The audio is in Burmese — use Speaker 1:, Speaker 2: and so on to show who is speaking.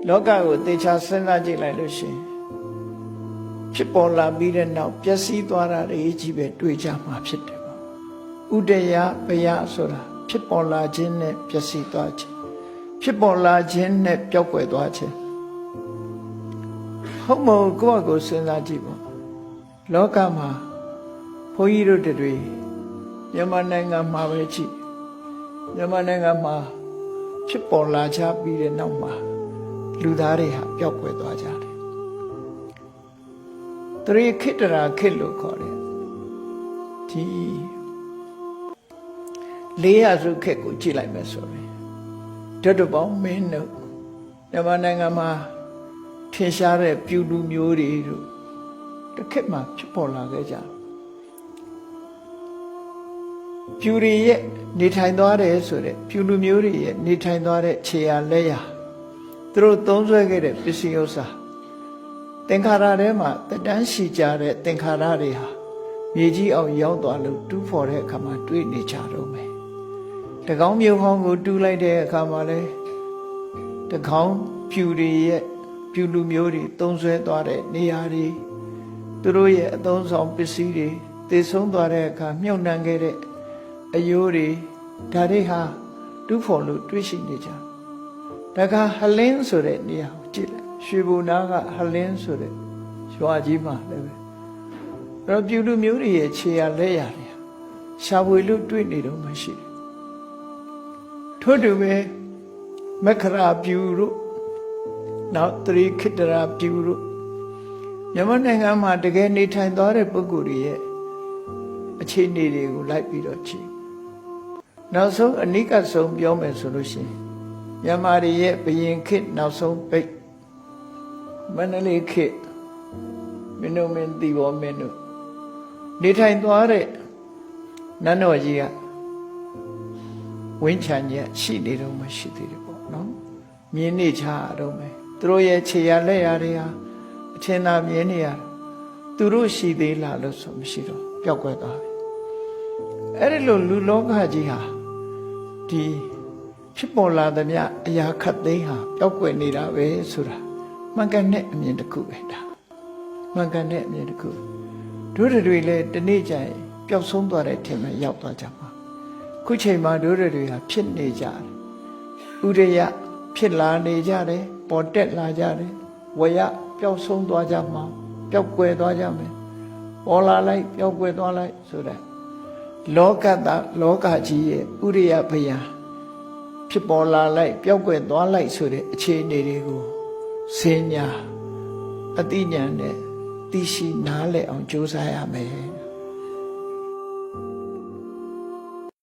Speaker 1: လောကကိုတေချာစဉ်းစားကြည့်လိုက်လို့ရှိရင်ဖြစ်ပေါ်လာပြီးတဲ့နောက်ပျက်စီးသွားတာတွေကြီးပဲတွေ့ကြမှာဖြစ်တယ်ပေါ့ဥဒယပယဆိုတာဖြစ်ပေါ်လာခြင်းနဲ့ပျက်စီးသွားခြင်းဖြစ်ပေါ်လာခြင်းနဲ့ပျောက်ကွယ်သွားခြင်းဟုတ်မဟုတ်ကိုယ့်အကိုစဉ်းစားကြည့်ပေါ့လောကမှာဘုန်းကြီးတို့တွေမြန်မာနိုင်ငံမှာပဲကြည့်မြန်မာနိုင်ငံမှာဖြစ်ပေါ်လာချပြီးတဲ့နောက်မှာလူသားတွေဟာပျောက်ကွယ်သွားကြတယ်တရိခိတရာခေတ်လို့ခေါ်တယ်ဒီ400စုခေတ်ကိုကြည့်လိုက်မယ်ဆိုရင်တတပေါင်းမင်းတို့မြန်မာနိုင်ငံမှာထင်ရှားတဲ့ပြူလူမျိုးတွေတို့တစ်ခေတ်မှာဖြစ်ပေါ်လာခဲ့ကြပြူတွေရဲ့နေထိုင်သွားတယ်ဆိုတဲ့ပြူလူမျိုးတွေရဲ့နေထိုင်သွားတဲ့ခြေရာလက်ရာသူတို့သုံးဆွဲခဲ့တဲ့ပစ္စည်းဥစ္စာသင်္ခါရထဲမှာတတန်းရှိကြတဲ့သင်္ခါရတွေဟာမြေကြီးအောင်ရောက်သွားလို့တူးဖော်တဲ့အခါမှာတွေ့နေကြတော့မယ်တကောင်းမျိုးဟောင်းကိုတူးလိုက်တဲ့အခါမှာလဲတကောင်းပြူတွေရဲ့ပြူလူမျိုးတွေသုံးဆွဲသွားတဲ့နေရာတွေသူတို့ရဲ့အသုံးဆောင်ပစ္စည်းတွေတည်ဆုံးသွားတဲ့အခါမြုပ်နှံခဲ့တဲ့အယိုးတွေဒါတွေဟာတူးဖော်လို့တွေ့ရှိနေကြဒါကဟလင်းဆိုတဲ့နေရာကိုကြည့်လိုက်ရွှေဘုံနာကဟလင်းဆိုတဲ့ရွာကြီးမှာလည်းပဲအဲ့တော့ပြူလူမျိုးတွေရဲ့ခြေရလက်ရတွေရှာဖွေလို့တွေ့နေတော့မှရှိတယ်ထို့တူပဲမက္ခရာပြူတို့နောက်တရိခိတရာပြူတို့မြန်မာနိုင်ငံမှာတကယ်နေထိုင်သွားတဲ့ပုဂ္ဂိုလ်တွေရဲ့အခြေအနေတွေကိုလိုက်ပြီးတော့ကြည့်နောက်ဆုံးအနိကဆုံးပြောမယ်ဆိုလို့ရှိရင်မြန်မာတွေရဲ့ဘယင်ခေတ်နောက်ဆုံးပိတ်မန္တလေးခေတ်မင်းတို့မင်းတီဘောမင်းတို့နေထိုင်သွားတဲ့နန်းတော်ကြီးကဝင်းချံကြီးရှိနေတော့မှရှိသေးတယ်ပေါ့နော်မြင်းနေချတော့မယ်သူတို့ရဲ့ခြေရလက်ရတွေဟာအထင်သာမြင်နေရသူတို့ရှိသေးလားလို့ဆိုမရှိတော့ပျောက်ကွယ်သွားပြီအဲ့ဒီလိုလူလောကကြီးဟာဒီဖြစ်ပေါ်လာသမျှအရာခတ်သိမ်းဟာပျောက်ကွယ်နေတာပဲဆိုတာမှန်ကန်တဲ့အမြင်တစ်ခုပဲဒါမှန်ကန်တဲ့အမြင်တစ်ခုတို့တွေလည်းတနေ့ကျရင်ပျောက်ဆုံးသွားတဲ့ထင်မှရောက်သွားကြမှာခုချိန်မှာတို့တွေဟာဖြစ်နေကြတယ်ဥဒယဖြစ်လာနေကြတယ်ပေါ်တက်လာကြတယ်ဝယပျောက်ဆုံးသွားကြမှာပျောက်ကွယ်သွားကြမယ်ပေါ်လာလိုက်ပျောက်ကွယ်သွားလိုက်ဆိုတဲ့လောကလောကကြီးရဲ့ဥရိယဘယံဖြစ်ပေါ်လာလိုက်ပျောက်ကွယ်သွားလိုက်ဆိုတဲ့အခြေအနေတွေကိုစင်ညာအတိညာနဲ့သိရှိနားလည်အောင်ကြိုးစားရမယ်